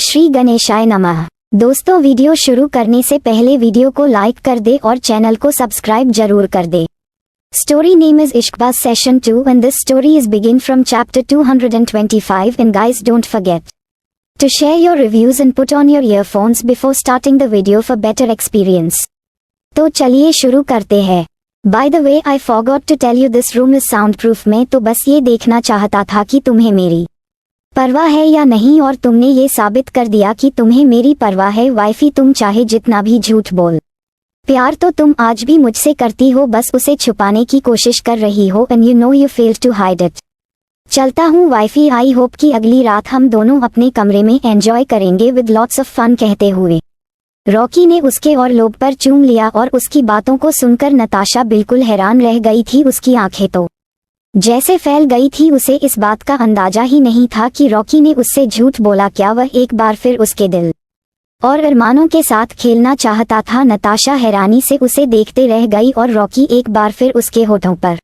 श्री गणेशाय नमः। दोस्तों, वीडियो शुरू करने से पहले वीडियो को लाइक कर दे और चैनल को सब्सक्राइब जरूर कर दे। Story name is Ishqbaz Session 2 and this story is begin from chapter 225 and guys don't forget to share your reviews and put on your earphones before starting the video for better experience। तो चलिए शुरू करते हैं। By the way, I forgot to tell you this room is soundproof। मैं तो बस ये देखना चाहता था कि तुम्हें मेरी परवाह है या नहीं और तुमने ये साबित कर दिया कि तुम्हें मेरी परवाह है। वाइफी, तुम चाहे जितना भी झूठ बोल, प्यार तो तुम आज भी मुझसे करती हो, बस उसे छुपाने की कोशिश कर रही हो and you know you failed to hide it। चलता हूँ वाइफी, आई होप कि अगली रात हम दोनों अपने कमरे में एंजॉय करेंगे विद लॉट्स ऑफ फन। कहते हुए रॉकी ने उसके और लोब पर चूम लिया और उसकी बातों को सुनकर नताशा बिल्कुल हैरान रह गई थी। उसकी आंखें तो जैसे फैल गई थी। उसे इस बात का अंदाजा ही नहीं था कि रॉकी ने उससे झूठ बोला। क्या वह एक बार फिर उसके दिल और अरमानों के साथ खेलना चाहता था? नताशा हैरानी से उसे देखते रह गई और रॉकी एक बार फिर उसके होठों पर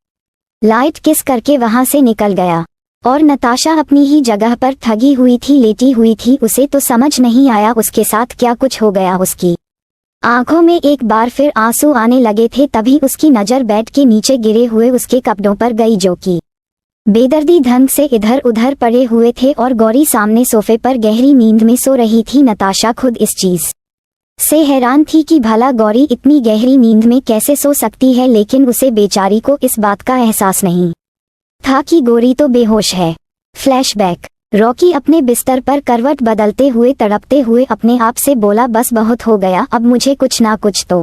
लाइट किस करके वहां से निकल गया और नताशा अपनी ही जगह पर थकी हुई थी, लेटी हुई थी। उसे तो समझ नहीं आया उसके साथ क्या कुछ हो गया। उसकी आंखों में एक बार फिर आंसू आने लगे थे। तभी उसकी नज़र बेड के नीचे गिरे हुए उसके कपड़ों पर गई, जो कि बेदर्दी ढंग से इधर उधर पड़े हुए थे और गौरी सामने सोफे पर गहरी नींद में सो रही थी। नताशा खुद इस चीज से हैरान थी कि भला गौरी इतनी गहरी नींद में कैसे सो सकती है, लेकिन उसे बेचारी को इस बात का एहसास नहीं था कि गौरी तो बेहोश है। फ्लैशबैक। रॉकी अपने बिस्तर पर करवट बदलते हुए तड़पते हुए अपने आप से बोला, बस बहुत हो गया, अब मुझे कुछ ना कुछ तो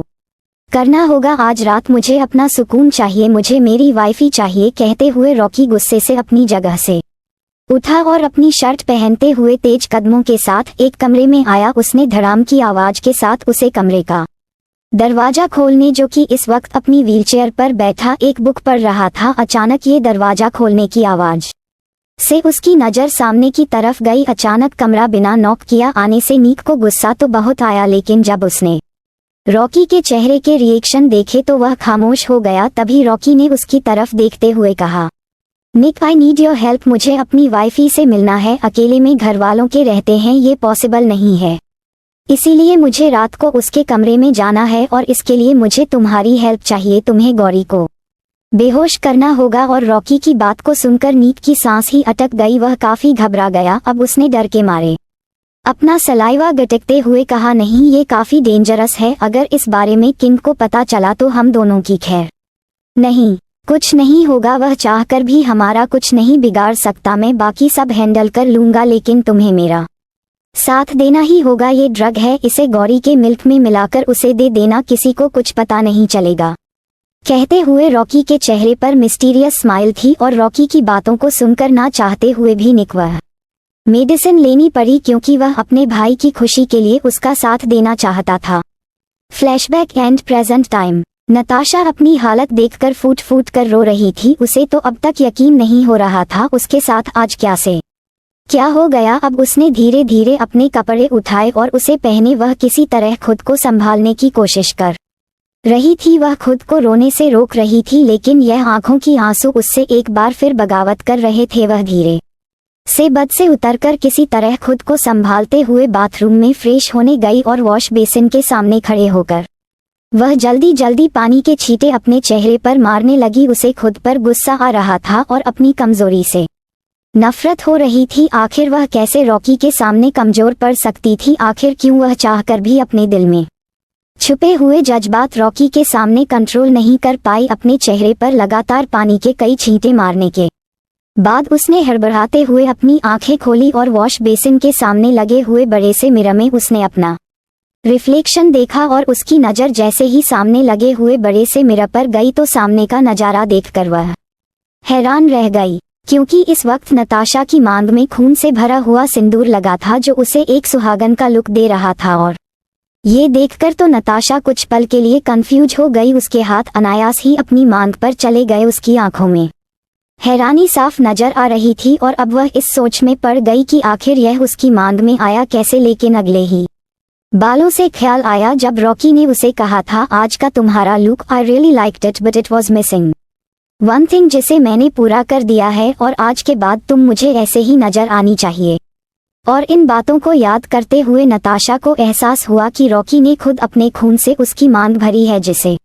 करना होगा। आज रात मुझे अपना सुकून चाहिए, मुझे मेरी वाइफी चाहिए। कहते हुए रॉकी गुस्से से अपनी जगह से उठा और अपनी शर्ट पहनते हुए तेज कदमों के साथ एक कमरे में आया। उसने धड़ाम की आवाज के साथ उसे कमरे का दरवाजा खोलने, जो कि इस वक्त अपनी व्हीलचेयर पर बैठा एक बुक पढ़ रहा था, अचानक ये दरवाजा खोलने की आवाज से उसकी नजर सामने की तरफ गई। अचानक कमरा बिना नॉक किया आने से नीक को गुस्सा तो बहुत आया, लेकिन जब उसने रॉकी के चेहरे के रिएक्शन देखे तो वह खामोश हो गया। तभी रॉकी ने उसकी तरफ देखते हुए कहा, निक, आई नीड योर हेल्प। मुझे अपनी वाइफी से मिलना है। अकेले में घर वालों के रहते हैं ये पॉसिबल नहीं है, इसीलिए मुझे रात को उसके कमरे में जाना है और इसके लिए मुझे तुम्हारी हेल्प चाहिए। तुम्हें गौरी को बेहोश करना होगा। और रॉकी की बात को सुनकर नीक की सांस ही अटक गई। वह काफी घबरा गया। अब उसने डर के मारे अपना सलाइवा गटकते हुए कहा, नहीं, ये काफी डेंजरस है। अगर इस बारे में किंग को पता चला तो हम दोनों की खैर नहीं। कुछ नहीं होगा, वह चाहकर भी हमारा कुछ नहीं बिगाड़ सकता। मैं बाकी सब हैंडल कर लूंगा, लेकिन तुम्हें मेरा साथ देना ही होगा। ये ड्रग है, इसे गौरी के मिल्क में मिलाकर उसे दे देना, किसी को कुछ पता नहीं चलेगा। कहते हुए रॉकी के चेहरे पर मिस्टीरियस स्माइल थी और रॉकी की बातों को सुनकर ना चाहते हुए भी निक वह मेडिसिन लेनी पड़ी, क्योंकि वह अपने भाई की खुशी के लिए उसका साथ देना चाहता था। Flashback and present time. Natasha अपनी हालत देखकर फूट फूट कर रो रही थी। उसे तो अब तक यकीन नहीं हो रहा था उसके साथ आज क्या से क्या हो गया। अब उसने धीरे धीरे अपने कपड़े उठाए और उसे पहने। वह किसी तरह खुद को संभालने की कोशिश कर रही थी। वह खुद को रोने से रोक रही थी, लेकिन यह आंखों की आंसू उससे एक बार फिर बगावत कर रहे थे। वह धीरे से बद से उतरकर किसी तरह खुद को संभालते हुए बाथरूम में फ्रेश होने गई और वॉश बेसिन के सामने खड़े होकर वह जल्दी जल्दी पानी के छींटे अपने चेहरे पर मारने लगी। उसे खुद पर गुस्सा आ रहा था और अपनी कमजोरी से नफरत हो रही थी। आखिर वह कैसे रॉकी के सामने कमजोर पड़ सकती थी? आखिर क्यों वह चाहकर भी अपने दिल में छुपे हुए जज्बात रॉकी के सामने कंट्रोल नहीं कर पाई? अपने चेहरे पर लगातार पानी के कई छींटे मारने के बाद उसने हड़बड़ाते हुए अपनी आंखें खोली और वॉश बेसिन के सामने लगे हुए बड़े से मिरर में उसने अपना रिफ्लेक्शन देखा और उसकी नज़र जैसे ही सामने लगे हुए बड़े से मिरर पर गई तो सामने का नज़ारा देखकर वह हैरान रह गई, क्योंकि इस वक्त नताशा की मांग में खून से भरा हुआ सिंदूर लगा था, जो उसे एक सुहागन का लुक दे रहा था। और ये देखकर तो नताशा कुछ पल के लिए कंफ्यूज हो गई। उसके हाथ अनायास ही अपनी मांग पर चले गए। उसकी आंखों में हैरानी साफ नजर आ रही थी और अब वह इस सोच में पड़ गई कि आखिर यह उसकी मांग में आया कैसे। लेकिन अगले ही बालों से ख्याल आया जब रॉकी ने उसे कहा था, आज का तुम्हारा look I really liked it but it was missing one thing, जिसे मैंने पूरा कर दिया है और आज के बाद तुम मुझे ऐसे ही नजर आनी चाहिए। और इन बातों को याद करते हुए नताशा को एहसास हुआ कि रॉकी ने खुद अपने खून से उसकी मांग भरी है, जिसे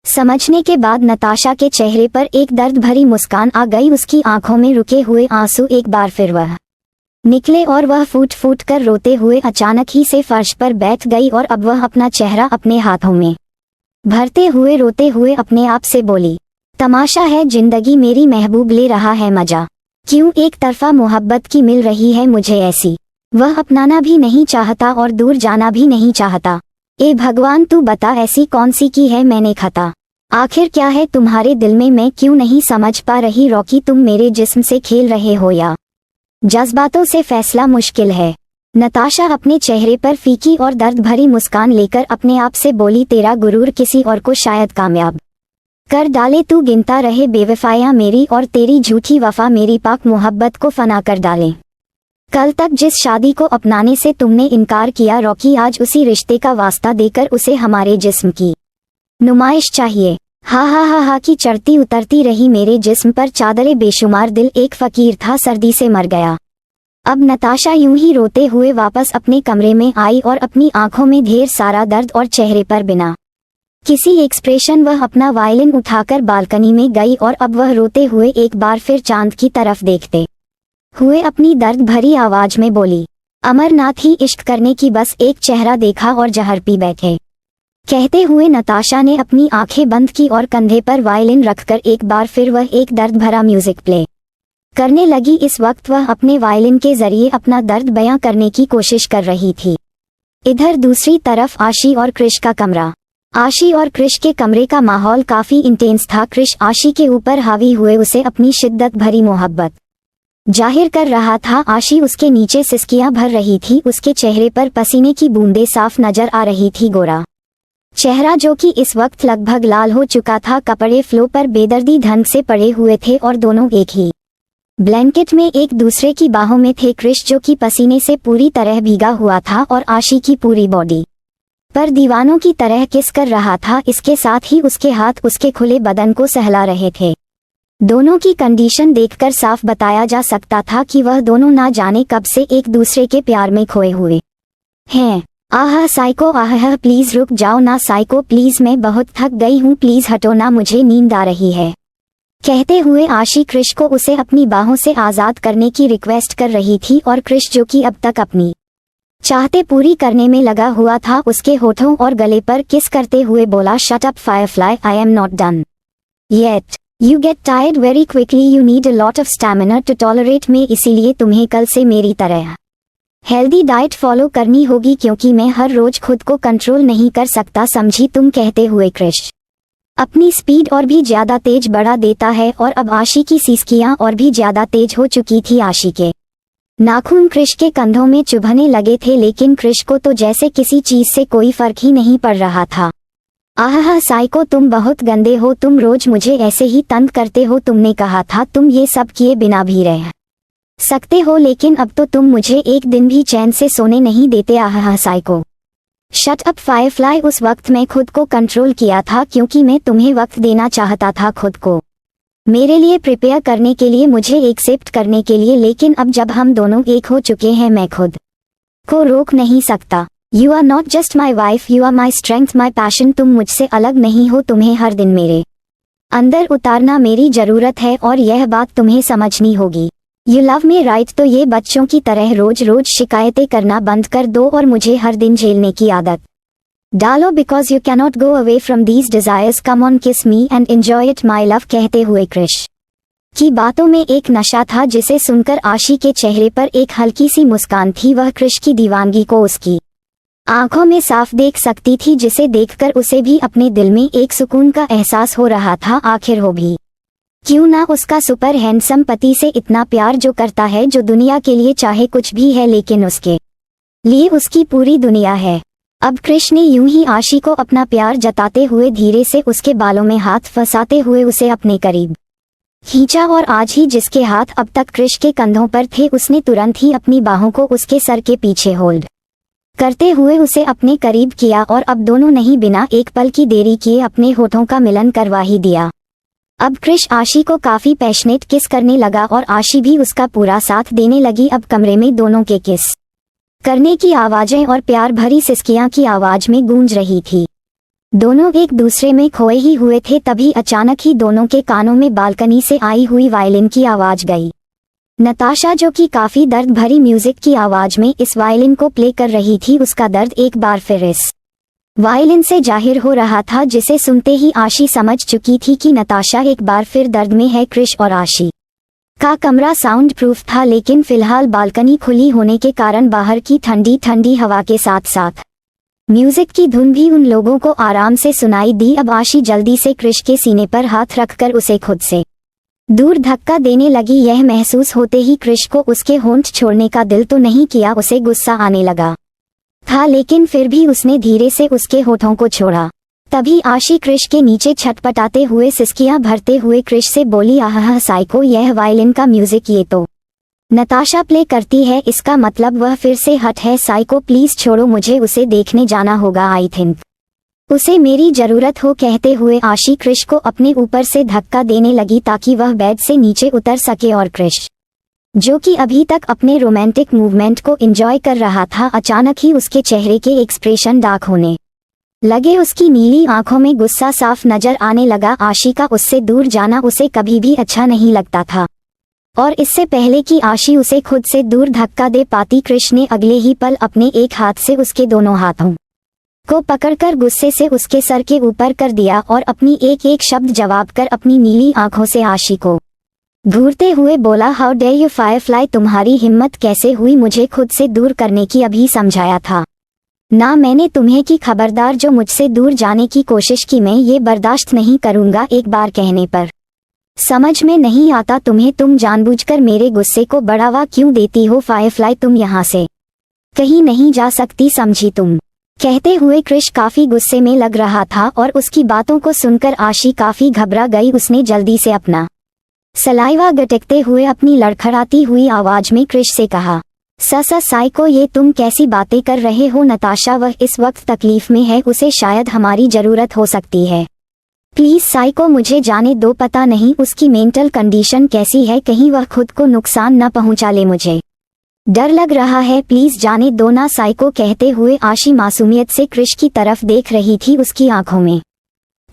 समझने के बाद नताशा के चेहरे पर एक दर्द भरी मुस्कान आ गई। उसकी आंखों में रुके हुए आंसू एक बार फिर वह निकले और वह फूट फूट कर रोते हुए अचानक ही से फर्श पर बैठ गई और अब वह अपना चेहरा अपने हाथों में भरते हुए रोते हुए अपने आप से बोली, तमाशा है जिंदगी, मेरी महबूब ले रहा है मजा, क्यों एक तरफा मोहब्बत की मिल रही है मुझे ऐसी। वह अपनाना भी नहीं चाहता और दूर जाना भी नहीं चाहता। ए भगवान तू बता ऐसी कौन सी की है मैंने खता, आखिर क्या है तुम्हारे दिल में मैं क्यों नहीं समझ पा रही। रॉकी तुम मेरे जिस्म से खेल रहे हो या जज्बातों से फैसला मुश्किल है। नताशा अपने चेहरे पर फीकी और दर्द भरी मुस्कान लेकर अपने आप से बोली, तेरा गुरूर किसी और को शायद कामयाब कर डाले, तू गिनता रहे बेवफाइयां मेरी और तेरी झूठी वफा मेरी पाक मोहब्बत को फना कर डाले। कल तक जिस शादी को अपनाने से तुमने इनकार किया रॉकी, आज उसी रिश्ते का वास्ता देकर उसे हमारे जिस्म की नुमाइश चाहिए। हा हा हा हा की चढ़ती उतरती रही मेरे जिस्म पर चादरे बेशुमार, दिल एक फकीर था सर्दी से मर गया। अब नताशा यूं ही रोते हुए वापस अपने कमरे में आई और अपनी आंखों में ढेर सारा दर्द और चेहरे पर बिना किसी एक्सप्रेशन वह अपना वायलिन उठाकर बालकनी में गई और अब वह रोते हुए एक बार फिर चांद की तरफ देखते हुए अपनी दर्द भरी आवाज में बोली, अमरनाथ ही इश्क करने की बस एक चेहरा देखा और जहर पी बैठे। कहते हुए नताशा ने अपनी आंखें बंद की और कंधे पर वायलिन रखकर एक बार फिर वह एक दर्द भरा म्यूजिक प्ले करने लगी। इस वक्त वह अपने वायलिन के जरिए अपना दर्द बयां करने की कोशिश कर रही थी। इधर दूसरी तरफ आशी और क्रिश का कमरा। आशी और क्रिश के कमरे का माहौल काफी इंटेंस था। क्रिश आशी के ऊपर हावी हुए उसे अपनी शिद्दत भरी मोहब्बत जाहिर कर रहा था। आशी उसके नीचे सिसकियां भर रही थी। उसके चेहरे पर पसीने की बूंदें साफ नजर आ रही थी। गोरा चेहरा जो कि इस वक्त लगभग लाल हो चुका था, कपड़े फ्लो पर बेदर्दी ढंग से पड़े हुए थे और दोनों एक ही ब्लैंकेट में एक दूसरे की बाहों में थे। क्रिश जो कि पसीने से पूरी तरह भीगा हुआ था और आशी की पूरी बॉडी पर दीवानों की तरह किस कर रहा था। इसके साथ ही उसके हाथ उसके खुले बदन को सहला रहे थे। दोनों की कंडीशन देखकर साफ बताया जा सकता था कि वह दोनों ना जाने कब से एक दूसरे के प्यार में खोए हुए हैं। आह साइको, आह प्लीज रुक जाओ ना साइको, प्लीज मैं बहुत थक गई हूँ, प्लीज हटो ना, मुझे नींद आ रही है। कहते हुए आशी क्रिश को उसे अपनी बाहों से आजाद करने की रिक्वेस्ट कर रही थी और क्रिश जो कि अब तक अपनी चाहते पूरी करने में लगा हुआ था, उसके होठों और गले पर किस करते हुए बोला, shut up firefly, I am not done yet, you get tired very quickly, you need a lot of stamina to tolerate me, इसीलिए तुम्हें कल से मेरी तरह हेल्दी डाइट फॉलो करनी होगी क्योंकि मैं हर रोज खुद को कंट्रोल नहीं कर सकता, समझी तुम। कहते हुए क्रिश अपनी स्पीड और भी ज्यादा तेज बढ़ा देता है और अब आशी की सिसकियां और भी ज्यादा तेज हो चुकी थी। आशी के नाखून क्रिश के कंधों में चुभने लगे थे, लेकिन क्रिश को तो जैसे किसी चीज से कोई फर्क ही नहीं पड़ रहा था। आह साइको, तुम बहुत गंदे हो, तुम रोज मुझे ऐसे ही तंग करते हो, तुमने कहा था तुम ये सब किए बिना भी रह सकते हो, लेकिन अब तो तुम मुझे एक दिन भी चैन से सोने नहीं देते। आह साइको, शट अप फायरफ्लाई, उस वक्त मैं खुद को कंट्रोल किया था क्योंकि मैं तुम्हें वक्त देना चाहता था, खुद को मेरे लिए प्रिपेयर करने के लिए, मुझे एक्सेप्ट करने के लिए, लेकिन अब जब हम दोनों एक हो चुके हैं मैं खुद को रोक नहीं सकता। You are not just my wife, you are my strength, my passion, तुम मुझसे अलग नहीं हो, तुम्हें हर दिन मेरे अंदर उतारना मेरी जरूरत है और यह बात तुम्हें समझनी होगी। यू लव मी राइट, तो ये बच्चों की तरह रोज रोज शिकायतें करना बंद कर दो और मुझे हर दिन झेलने की आदत डालो, because you cannot go away from these desires, come on kiss me and enjoy it my love. कहते हुए क्रिश की बातों में एक नशा था जिसे सुनकर आशी के चेहरे पर एक हल्की सी मुस्कान थी। वह क्रिश की दीवानगी को उसकी आंखों में साफ देख सकती थी, जिसे देखकर उसे भी अपने दिल में एक सुकून का एहसास हो रहा था। आखिर हो भी क्यों ना उसका सुपर हैंडसम पति से इतना प्यार जो करता है, जो दुनिया के लिए चाहे कुछ भी है, लेकिन उसके लिए उसकी पूरी दुनिया है। अब क्रिश ने यूं ही आशी को अपना प्यार जताते हुए धीरे से उसके बालों में हाथ फंसाते हुए उसे अपने करीब खींचा और आज ही जिसके हाथ अब तक क्रिश के कंधों पर थे, उसने तुरंत ही अपनी बाहों को उसके सर के पीछे होल्ड करते हुए उसे अपने करीब किया और अब दोनों नहीं बिना एक पल की देरी किए अपने होठों का मिलन करवा ही दिया। अब क्रिश आशी को काफी पैशनेट किस करने लगा और आशी भी उसका पूरा साथ देने लगी। अब कमरे में दोनों के किस करने की आवाजें और प्यार भरी सिसकियां की आवाज में गूंज रही थी। दोनों एक दूसरे में खोए ही हुए थे, तभी अचानक ही दोनों के कानों में बालकनी से आई हुई वायलिन की आवाज गई। नताशा, जो कि काफी दर्द भरी म्यूजिक की आवाज में इस वायलिन को प्ले कर रही थी, उसका दर्द एक बार फिर इस वायलिन से जाहिर हो रहा था, जिसे सुनते ही आशी समझ चुकी थी कि नताशा एक बार फिर दर्द में है। क्रिश और आशी का कमरा साउंड प्रूफ था, लेकिन फिलहाल बालकनी खुली होने के कारण बाहर की ठंडी ठंडी हवा के साथ साथ म्यूजिक की धुन भी उन लोगों को आराम से सुनाई दी। अब आशी जल्दी से क्रिश के सीने पर हाथ रखकर उसे खुद से दूर धक्का देने लगी। यह महसूस होते ही क्रिश को उसके होंठ छोड़ने का दिल तो नहीं किया, उसे गुस्सा आने लगा था, लेकिन फिर भी उसने धीरे से उसके होठों को छोड़ा। तभी आशी क्रिश के नीचे छटपटाते हुए सिसकियां भरते हुए क्रिश से बोली, आहा साइको, यह वायलिन का म्यूजिक ये तो नताशा प्ले करती है, इसका मतलब वह फिर से हट है। साइको प्लीज छोड़ो, मुझे उसे देखने जाना होगा, आई थिंक उसे मेरी जरूरत हो। कहते हुए आशी क्रिश को अपने ऊपर से धक्का देने लगी ताकि वह बेड से नीचे उतर सके, और क्रिश, जो कि अभी तक अपने रोमांटिक मूवमेंट को एंजॉय कर रहा था, अचानक ही उसके चेहरे के एक्सप्रेशन डार्क होने लगे। उसकी नीली आंखों में गुस्सा साफ नजर आने लगा। आशी का उससे दूर जाना उसे कभी भी अच्छा नहीं लगता था, और इससे पहले कि आशी उसे खुद से दूर धक्का दे पाती, क्रिश ने अगले ही पल अपने एक हाथ से उसके दोनों हाथों को पकड़कर गुस्से से उसके सर के ऊपर कर दिया और अपनी एक एक शब्द जवाब कर अपनी नीली आंखों से आशी को घूरते हुए बोला, हाउ डेयर यू फायरफ्लाई, तुम्हारी हिम्मत कैसे हुई मुझे खुद से दूर करने की? अभी समझाया था ना मैंने तुम्हें कि खबरदार जो मुझसे दूर जाने की कोशिश की, मैं ये बर्दाश्त नहीं करूंगा। एक बार कहने पर समझ में नहीं आता तुम्हें, तुम जानबूझकर मेरे गुस्से को बढ़ावा क्यों देती हो? फायरफ्लाई, तुम यहाँ से कहीं नहीं जा सकती, समझी तुम? कहते हुए क्रिश काफी गुस्से में लग रहा था, और उसकी बातों को सुनकर आशी काफी घबरा गई। उसने जल्दी से अपना सलाइवा गटकते हुए अपनी लड़खड़ाती हुई आवाज में क्रिश से कहा, साइको, ये तुम कैसी बातें कर रहे हो? नताशा वह इस वक्त तकलीफ में है, उसे शायद हमारी जरूरत हो सकती है। प्लीज साइको, मुझे जाने दो, पता नहीं उसकी मेंटल कंडीशन कैसी है, कहीं वह खुद को नुकसान न पहुंचा ले, मुझे डर लग रहा है, प्लीज जाने दो ना साइको। कहते हुए आशी मासूमियत से क्रिश की तरफ देख रही थी, उसकी आंखों में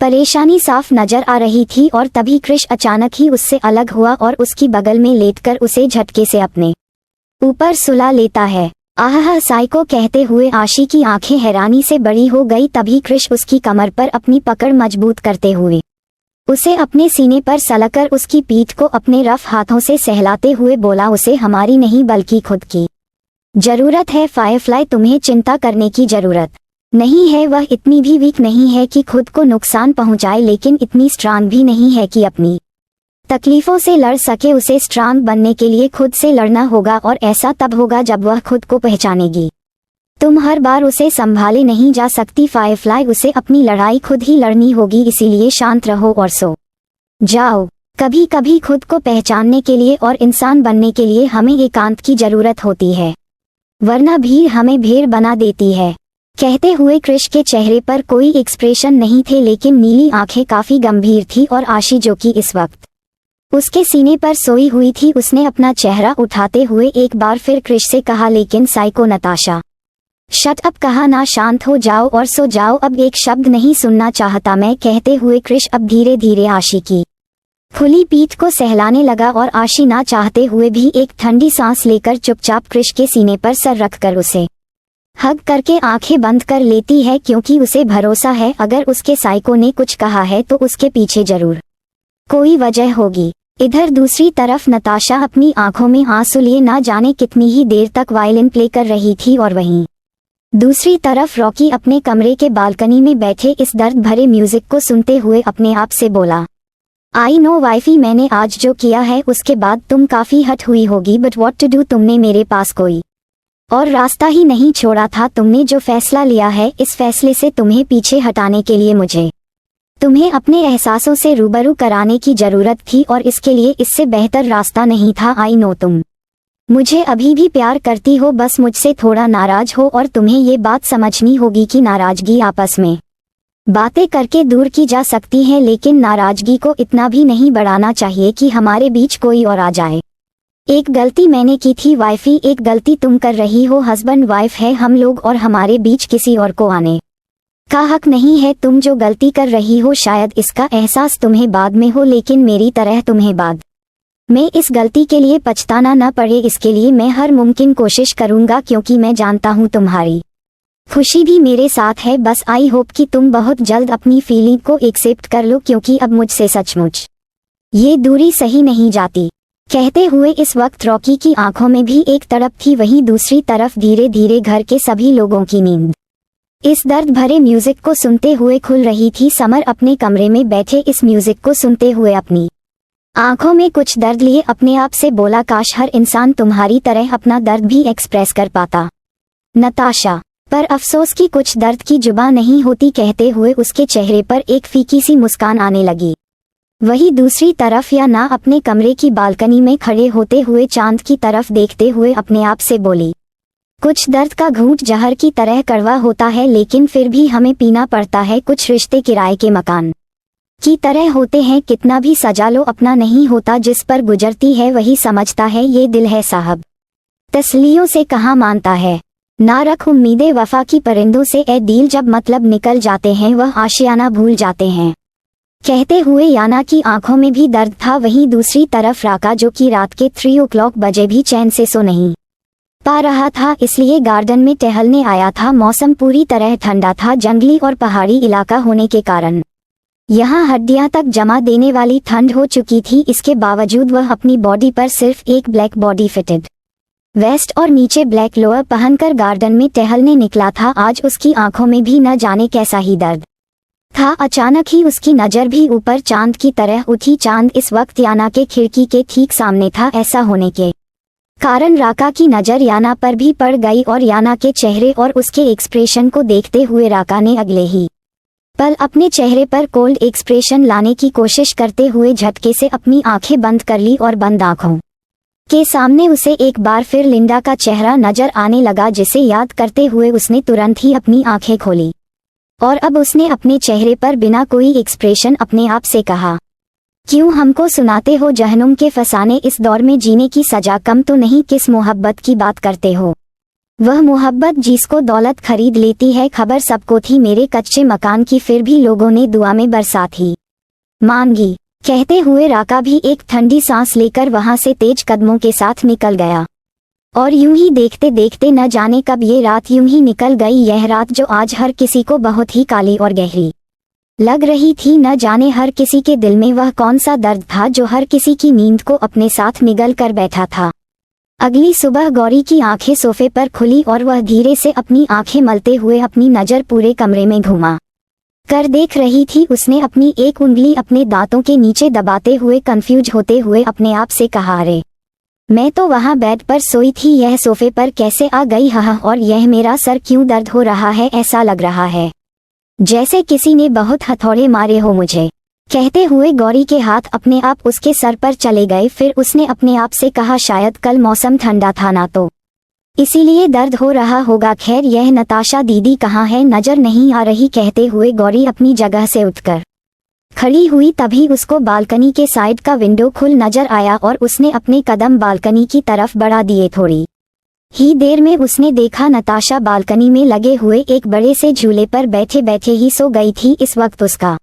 परेशानी साफ नजर आ रही थी, और तभी क्रिश अचानक ही उससे अलग हुआ और उसकी बगल में लेटकर उसे झटके से अपने ऊपर सुला लेता है। आहा साइको, कहते हुए आशी की आंखें हैरानी से बड़ी हो गई। तभी क्रिश उसकी कमर पर अपनी पकड़ मजबूत करते हुए उसे अपने सीने पर सलाकर उसकी पीठ को अपने रफ हाथों से सहलाते हुए बोला, उसे हमारी नहीं बल्कि खुद की जरूरत है। फायरफ्लाई, तुम्हें चिंता करने की जरूरत नहीं है, वह इतनी भी वीक नहीं है कि खुद को नुकसान पहुंचाए, लेकिन इतनी स्ट्रांग भी नहीं है कि अपनी तकलीफों से लड़ सके। उसे स्ट्रांग बनने के लिए खुद से लड़ना होगा, और ऐसा तब होगा जब वह खुद को पहचानेगी। तुम हर बार उसे संभाले नहीं जा सकती फायरफ्लाई, उसे अपनी लड़ाई खुद ही लड़नी होगी, इसीलिए शांत रहो और सो जाओ। कभी कभी खुद को पहचानने के लिए और इंसान बनने के लिए हमें एकांत की जरूरत होती है, वरना भीड़ हमें भेड़ बना देती है। कहते हुए क्रिश के चेहरे पर कोई एक्सप्रेशन नहीं थे, लेकिन नीली आंखें काफी गंभीर थी, और आशी, जो कि इस वक्त उसके सीने पर सोई हुई थी, उसने अपना चेहरा उठाते हुए एक बार फिर क्रिश से कहा, लेकिन साइको नताशा, शट अप, कहा ना, शांत हो जाओ और सो जाओ, अब एक शब्द नहीं सुनना चाहता मैं। कहते हुए क्रिश अब धीरे धीरे आशी की खुली पीठ को सहलाने लगा, और आशी ना चाहते हुए भी एक ठंडी सांस लेकर चुपचाप क्रिश के सीने पर सर रखकर उसे हग करके आंखें बंद कर लेती है, क्योंकि उसे भरोसा है अगर उसके साइको ने कुछ कहा है तो उसके पीछे जरूर कोई वजह होगी। इधर दूसरी तरफ नताशा अपनी आंखों में आंसू लिए ना जाने कितनी ही देर तक वायलिन प्ले कर रही थी, और वहीं दूसरी तरफ रॉकी अपने कमरे के बालकनी में बैठे इस दर्द भरे म्यूजिक को सुनते हुए अपने आप से बोला, आई नो वाइफी, मैंने आज जो किया है उसके बाद तुम काफी हट हुई होगी, बट व्हाट टू डू, तुमने मेरे पास कोई और रास्ता ही नहीं छोड़ा था। तुमने जो फैसला लिया है, इस फैसले से तुम्हें पीछे हटाने के लिए मुझे तुम्हें अपने एहसासों से रूबरू कराने की जरूरत थी, और इसके लिए इससे बेहतर रास्ता नहीं था। आई नो तुम मुझे अभी भी प्यार करती हो, बस मुझसे थोड़ा नाराज हो, और तुम्हें ये बात समझनी होगी कि नाराजगी आपस में बातें करके दूर की जा सकती है, लेकिन नाराजगी को इतना भी नहीं बढ़ाना चाहिए कि हमारे बीच कोई और आ जाए। एक गलती मैंने की थी वाइफी, एक गलती तुम कर रही हो। हस्बैंड वाइफ है हम लोग और हमारे बीच किसी और को आने का हक नहीं है। तुम जो गलती कर रही हो शायद इसका एहसास तुम्हें बाद में हो, लेकिन मेरी तरह तुम्हें बाद में इस गलती के लिए पछताना न पड़े, इसके लिए मैं हर मुमकिन कोशिश करूंगा, क्योंकि मैं जानता हूँ तुम्हारी खुशी भी मेरे साथ है। बस आई होप कि तुम बहुत जल्द अपनी फीलिंग को एक्सेप्ट कर लो, क्योंकि अब मुझसे सचमुच ये दूरी सही नहीं जाती। कहते हुए इस वक्त रॉकी की आंखों में भी एक तड़प थी, वहीं दूसरी तरफ धीरे धीरे घर के सभी लोगों की नींद इस दर्द भरे म्यूजिक को सुनते हुए खुल रही थी। समर अपने कमरे में बैठे इस म्यूजिक को सुनते हुए अपनी आंखों में कुछ दर्द लिए अपने आप से बोला, काश हर इंसान तुम्हारी तरह अपना दर्द भी एक्सप्रेस कर पाता नताशा, पर अफसोस कि कुछ दर्द की जुबान नहीं होती। कहते हुए उसके चेहरे पर एक फीकी सी मुस्कान आने लगी। वही दूसरी तरफ याना अपने कमरे की बालकनी में खड़े होते हुए चांद की तरफ देखते हुए अपने आप से बोली, कुछ दर्द का घूंट जहर की तरह कड़वा होता है, लेकिन फिर भी हमें पीना पड़ता है। कुछ रिश्ते किराए के मकान की तरह होते हैं, कितना भी सजा लो अपना नहीं होता। जिस पर गुजरती है वही समझता है ये दिल है साहब, तसलियों से कहाँ मानता है। ना रख उम्मीदें वफा की परिंदों से, ए दिल जब मतलब निकल जाते हैं वह आशियाना भूल जाते हैं। कहते हुए याना की आंखों में भी दर्द था। वहीं दूसरी तरफ राका, जो कि रात के 3 o'clock बजे भी चैन से सो नहीं पा रहा था, इसलिए गार्डन में टहलने आया था। मौसम पूरी तरह ठंडा था, जंगली और पहाड़ी इलाका होने के कारण यहाँ हड्डियां तक जमा देने वाली ठंड हो चुकी थी। इसके बावजूद वह अपनी बॉडी पर सिर्फ एक ब्लैक बॉडी फिटेड वेस्ट और नीचे ब्लैक लोअर पहनकर गार्डन में टहलने निकला था। आज उसकी आंखों में भी न जाने कैसा ही दर्द था। अचानक ही उसकी नजर भी ऊपर चांद की तरह उठी। चांद इस वक्त याना के खिड़की के ठीक सामने था। ऐसा होने के कारण राका की नजर याना पर भी पड़ गई और याना के चेहरे और उसके एक्सप्रेशन को देखते हुए राका ने अगले ही पल अपने चेहरे पर कोल्ड एक्सप्रेशन लाने की कोशिश करते हुए झटके से अपनी आंखें बंद कर ली और बंद आंखों के सामने उसे एक बार फिर लिंडा का चेहरा नजर आने लगा, जिसे याद करते हुए उसने तुरंत ही अपनी आंखें खोली और अब उसने अपने चेहरे पर बिना कोई एक्सप्रेशन अपने आप से कहा, क्यों हमको सुनाते हो जहन्नुम के फसाने, इस दौर में जीने की सजा कम तो नहीं। किस मोहब्बत की बात करते हो, वह मोहब्बत जिसको दौलत खरीद लेती है। खबर सबको थी मेरे कच्चे मकान की, फिर भी लोगों ने दुआ में बरसात ही मांगी। कहते हुए राका भी एक ठंडी सांस लेकर वहां से तेज कदमों के साथ निकल गया और यूं ही देखते देखते न जाने कब ये रात यूं ही निकल गई। यह रात जो आज हर किसी को बहुत ही काली और गहरी लग रही थी, न जाने हर किसी के दिल में वह कौन सा दर्द था जो हर किसी की नींद को अपने साथ निगल कर बैठा था। अगली सुबह गौरी की आंखें सोफे पर खुली और वह धीरे से अपनी आंखें मलते हुए अपनी नजर पूरे कमरे में घुमा कर देख रही थी। उसने अपनी एक उंगली अपने दांतों के नीचे दबाते हुए कंफ्यूज होते हुए अपने आप से कहा, अरे मैं तो वहां बेड पर सोई थी, यह सोफे पर कैसे आ गई। हाँ, और यह मेरा सर क्यों दर्द हो रहा है, ऐसा लग रहा है जैसे किसी ने बहुत हथौड़े मारे हो मुझे। कहते हुए गौरी के हाथ अपने आप उसके सर पर चले गए। फिर उसने अपने आप से कहा, शायद कल मौसम ठंडा था ना, तो इसीलिए दर्द हो रहा होगा। खैर यह नताशा दीदी कहाँ है, नजर नहीं आ रही। कहते हुए गौरी अपनी जगह से उठकर खड़ी हुई, तभी उसको बालकनी के साइड का विंडो खुल नजर आया और उसने अपने कदम बालकनी की तरफ बढ़ा दिए। थोड़ी ही देर में उसने देखा नताशा बालकनी में लगे हुए एक बड़े से झूले पर बैठे बैठे ही सो गई थी। इस वक्त उसका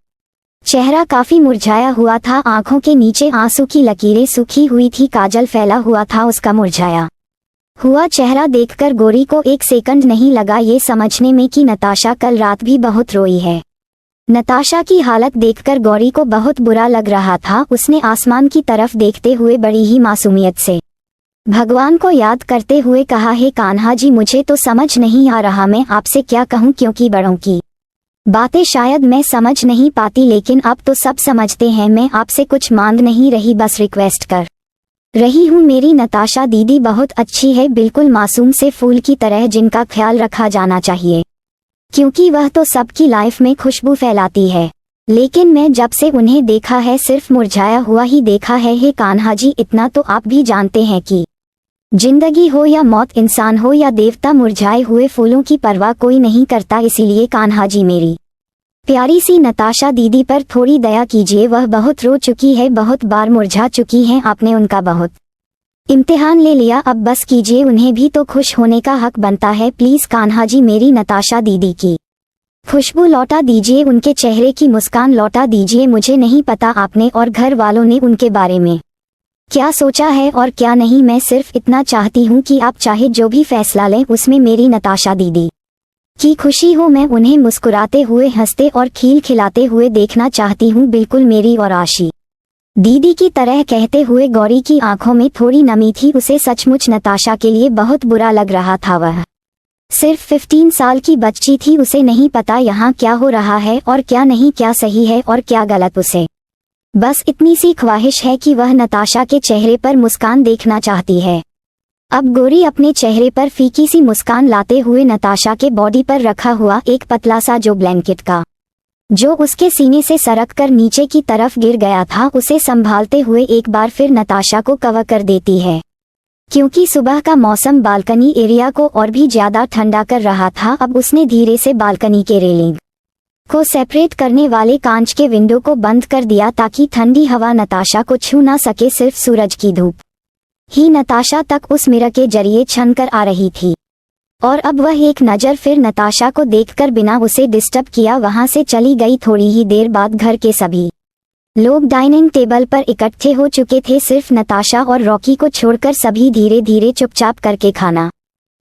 चेहरा काफी मुरझाया हुआ था, आंखों के नीचे आंसू की लकीरें सूखी हुई थी, काजल फैला हुआ था। उसका मुरझाया हुआ चेहरा देखकर गौरी को एक सेकंड नहीं लगा ये समझने में कि नताशा कल रात भी बहुत रोई है। नताशा की हालत देखकर गौरी को बहुत बुरा लग रहा था। उसने आसमान की तरफ देखते हुए बड़ी ही मासूमियत से भगवान को याद करते हुए कहा, हे कान्हा जी, मुझे तो समझ नहीं आ रहा मैं आपसे क्या कहूँ, क्योंकि बड़ों की बातें शायद मैं समझ नहीं पाती, लेकिन आप तो सब समझते हैं। मैं आपसे कुछ मांग नहीं रही, बस रिक्वेस्ट कर रही हूँ। मेरी नताशा दीदी बहुत अच्छी है, बिल्कुल मासूम से फूल की तरह, जिनका ख्याल रखा जाना चाहिए, क्योंकि वह तो सबकी लाइफ में खुशबू फैलाती है। लेकिन मैं जब से उन्हें देखा है सिर्फ मुरझाया हुआ ही देखा है। हे कान्हा जी, इतना तो आप भी जानते हैं कि जिंदगी हो या मौत, इंसान हो या देवता, मुरझाए हुए फूलों की परवाह कोई नहीं करता। इसीलिए कान्हा जी, मेरी प्यारी सी नताशा दीदी पर थोड़ी दया कीजिए। वह बहुत रो चुकी है, बहुत बार मुरझा चुकी हैं, आपने उनका बहुत इम्तिहान ले लिया, अब बस कीजिए, उन्हें भी तो खुश होने का हक बनता है। प्लीज कान्हा जी, मेरी नताशा दीदी की खुशबू लौटा दीजिए, उनके चेहरे की मुस्कान लौटा दीजिए। मुझे नहीं पता आपने और घर वालों ने उनके बारे में क्या सोचा है और क्या नहीं। मैं सिर्फ इतना चाहती हूँ कि आप चाहे जो भी फैसला लें उसमें मेरी नताशा दीदी की खुशी हो। मैं उन्हें मुस्कुराते हुए, हंसते और खिल खिलाते हुए देखना चाहती हूँ, बिल्कुल मेरी और आशी दीदी की तरह। कहते हुए गौरी की आंखों में थोड़ी नमी थी। उसे सचमुच नताशा के लिए बहुत बुरा लग रहा था। वह सिर्फ 15 साल की बच्ची थी, उसे नहीं पता यहाँ क्या हो रहा है और क्या नहीं, क्या सही है और क्या गलत। उसे बस इतनी सी ख्वाहिश है कि वह नताशा के चेहरे पर मुस्कान देखना चाहती है। अब गौरी अपने चेहरे पर फीकी सी मुस्कान लाते हुए नताशा के बॉडी पर रखा हुआ एक पतला सा जो ब्लैंकेट का जो उसके सीने से सरक कर नीचे की तरफ गिर गया था, उसे संभालते हुए एक बार फिर नताशा को कवर कर देती है। क्योंकि सुबह का मौसम बालकनी एरिया को और भी ज्यादा ठंडा कर रहा था, अब उसने धीरे से बालकनी के रेलिंग को सेपरेट करने वाले कांच के विंडो को बंद कर दिया ताकि ठंडी हवा नताशा को छू ना सके। सिर्फ सूरज की धूप ही नताशा तक उस मिरर के जरिए छन कर आ रही थी। और अब वह एक नज़र फिर नताशा को देखकर बिना उसे डिस्टर्ब किया वहां से चली गई। थोड़ी ही देर बाद घर के सभी लोग डाइनिंग टेबल पर इकट्ठे हो चुके थे। सिर्फ नताशा और रॉकी को छोड़कर सभी धीरे धीरे चुपचाप करके खाना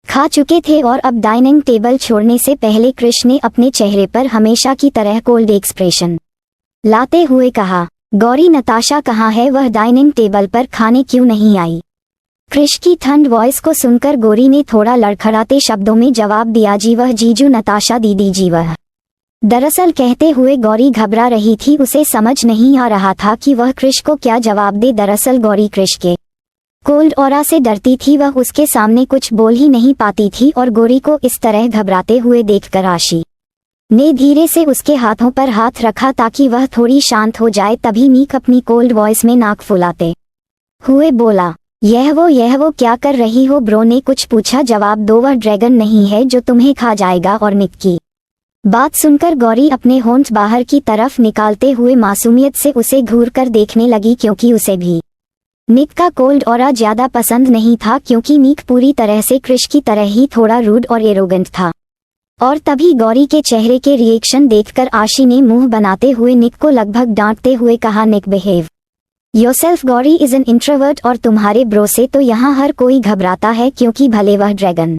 खा चुके थे। और अब डाइनिंग टेबल छोड़ने से पहले कृष ने अपने चेहरे पर हमेशा की तरह कोल्ड एक्सप्रेशन लाते हुए कहा, गौरी नताशा कहाँ है? वह डाइनिंग टेबल पर खाने क्यों नहीं आई? कृष की ठंड वॉइस को सुनकर गौरी ने थोड़ा लड़खड़ाते शब्दों में जवाब दिया, जी वह जीजू नताशा दीदी जी वह। दरअसल कहते हुए गौरी घबरा रही थी, उसे समझ नहीं आ रहा था कि वह कृष को क्या जवाब दे। दरअसल गौरी कृष के कोल्ड ऑरा से डरती थी, वह उसके सामने कुछ बोल ही नहीं पाती थी। और गौरी को इस तरह घबराते हुए देखकर आशी ने धीरे से उसके हाथों पर हाथ रखा ताकि वह थोड़ी शांत हो जाए। तभी नीक अपनी कोल्ड वॉइस में नाक फुलाते हुए बोला, यह वो क्या कर रही हो? ब्रो ने कुछ पूछा। जवाब दो, वह ड्रैगन नहीं है जो तुम्हें खा जाएगा। और निक की बात सुनकर गौरी अपने होंठ बाहर की तरफ निकालते हुए मासूमियत से उसे घूर कर देखने लगी, क्योंकि उसे भी निक का कोल्ड ऑरा ज्यादा पसंद नहीं था, क्योंकि निक पूरी तरह से कृष की तरह ही थोड़ा रूड और एरोगेंट था। और तभी गौरी के चेहरे के रिएक्शन देखकर आशी ने मुंह बनाते हुए निक को लगभग डांटते हुए कहा, Nick behave yourself. Gauri is an introvert और तुम्हारे ब्रो से तो यहाँ हर कोई घबराता है, क्योंकि भले वह ड्रैगन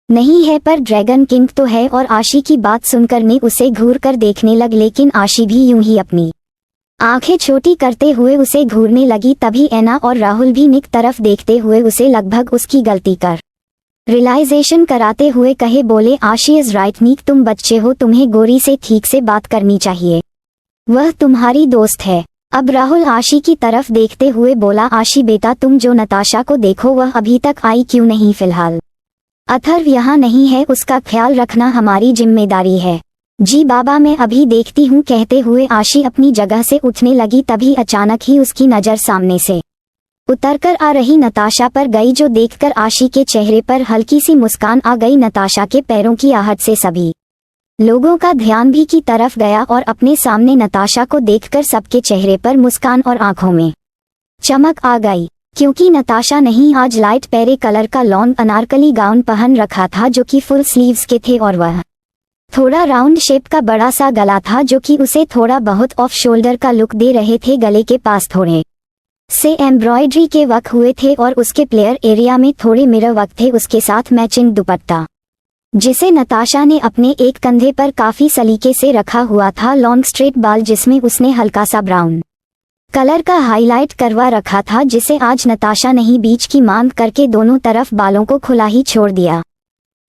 नहीं है पर ड्रैगन किंग तो है। और आशी की बात सुनकर निक उसे घूर कर देखने लग, लेकिन आशी भी यूं ही अपनी आंखें छोटी करते हुए उसे घूरने लगी। तभी ऐना और राहुल भी निक तरफ देखते हुए उसे लगभग उसकी गलती कर रियलाइजेशन कराते हुए कहे, बोले, आशी इज राइट निक, तुम बच्चे हो, तुम्हें गौरी से ठीक से बात करनी चाहिए, वह तुम्हारी दोस्त है। अब राहुल आशी की तरफ देखते हुए बोला, आशी बेटा तुम जो नताशा को देखो वह अभी तक आई क्यों नहीं? फिलहाल अथर्व यहाँ नहीं है, उसका ख्याल रखना हमारी जिम्मेदारी है। जी बाबा मैं अभी देखती हूँ। कहते हुए आशी अपनी जगह से उठने लगी। तभी अचानक ही उसकी नज़र सामने से उतरकर आ रही नताशा पर गई, जो देखकर आशी के चेहरे पर हल्की सी मुस्कान आ गई। नताशा के पैरों की आहट से सभी लोगों का ध्यान भी की तरफ गया और अपने सामने नताशा को देखकर सबके चेहरे पर मुस्कान और आंखों में चमक आ गई, क्योंकि नताशा नहीं आज लाइट पेरे कलर का लॉन्ग अनारकली गाउन पहन रखा था, जो कि फुल स्लीव्स के थे। और वह थोड़ा राउंड शेप का बड़ा सा गला था, जो कि उसे थोड़ा बहुत ऑफ शोल्डर का लुक दे रहे थे। गले के पास थोड़े से एम्ब्रॉयडरी के वर्क हुए थे और उसके प्लेयर एरिया में थोड़े मिरर वर्क थे। उसके साथ मैचिंग दुपट्टा, जिसे नताशा ने अपने एक कंधे पर काफी सलीके से रखा हुआ था। लॉन्ग स्ट्रेट बाल जिसमें उसने हल्का सा ब्राउन कलर का हाईलाइट करवा रखा था, जिसे आज नताशा नहीं बीच की मांग करके दोनों तरफ बालों को खुला ही छोड़ दिया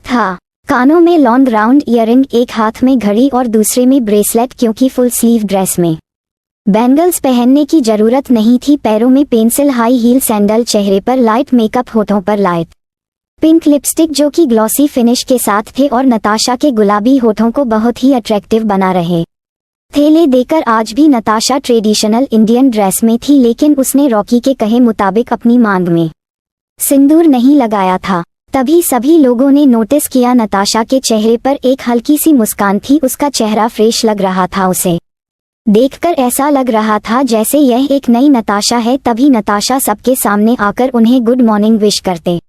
था। कानों में लॉन्ग राउंड ईयरिंग, एक हाथ में घड़ी और दूसरे में ब्रेसलेट, क्योंकि फुल स्लीव ड्रेस में बैंगल्स पहनने की जरूरत नहीं थी। पैरों में पेंसिल हाई हील सैंडल, चेहरे पर लाइट मेकअप, होठों पर लाइट पिंक लिपस्टिक जो कि ग्लॉसी फिनिश के साथ थे और नताशा के गुलाबी होठों को बहुत ही अट्रैक्टिव बना रहे थे। ले देकर आज भी नताशा ट्रेडिशनल इंडियन ड्रेस में थी, लेकिन उसने रॉकी के कहे मुताबिक अपनी मांग में सिंदूर नहीं लगाया था। तभी सभी लोगों ने नोटिस किया नताशा के चेहरे पर एक हल्की सी मुस्कान थी, उसका चेहरा फ्रेश लग रहा था। उसे देखकर ऐसा लग रहा था जैसे यह एक नई नताशा है। तभी नताशा सबके सामने आकर उन्हें गुड मॉर्निंग विश करते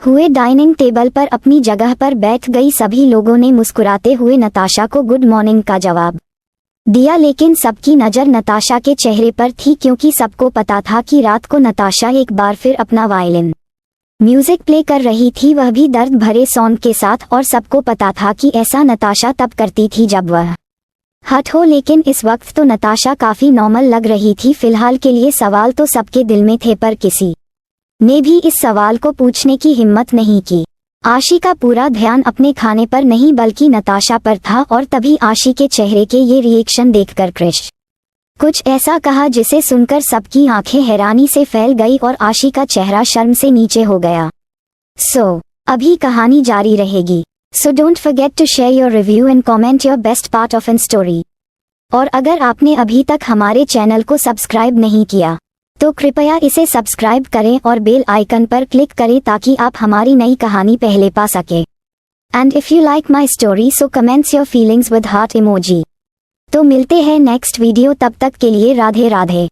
हुए डाइनिंग टेबल पर अपनी जगह पर बैठ गई। सभी लोगों ने मुस्कुराते हुए नताशा को गुड मॉर्निंग का जवाब दिया, लेकिन सबकी नज़र नताशा के चेहरे पर थी, क्योंकि सबको पता था कि रात को नताशा एक बार फिर अपना वायलिन म्यूजिक प्ले कर रही थी, वह भी दर्द भरे सॉन्ग के साथ। और सबको पता था कि ऐसा नताशा तब करती थी जब वह हट हो, लेकिन इस वक्त तो नताशा काफी नॉर्मल लग रही थी। फिलहाल के लिए सवाल तो सबके दिल में थे, पर किसी ने भी इस सवाल को पूछने की हिम्मत नहीं की। आशी का पूरा ध्यान अपने खाने पर नहीं बल्कि नताशा पर था, और तभी आशी के चेहरे के ये रिएक्शन देखकर क्रिश कुछ ऐसा कहा जिसे सुनकर सबकी आंखें हैरानी से फैल गई और आशी का चेहरा शर्म से नीचे हो गया। अभी कहानी जारी रहेगी। So don't forget to share your review and comment your best part of an story. और अगर आपने अभी तक हमारे चैनल को सब्सक्राइब नहीं किया तो कृपया इसे सब्सक्राइब करें और बेल आइकन पर क्लिक करें ताकि आप हमारी नई कहानी पहले पा सके। And if you like my story so comments your feelings with heart emoji. तो मिलते हैं नेक्स्ट वीडियो, तब तक के लिए राधे राधे।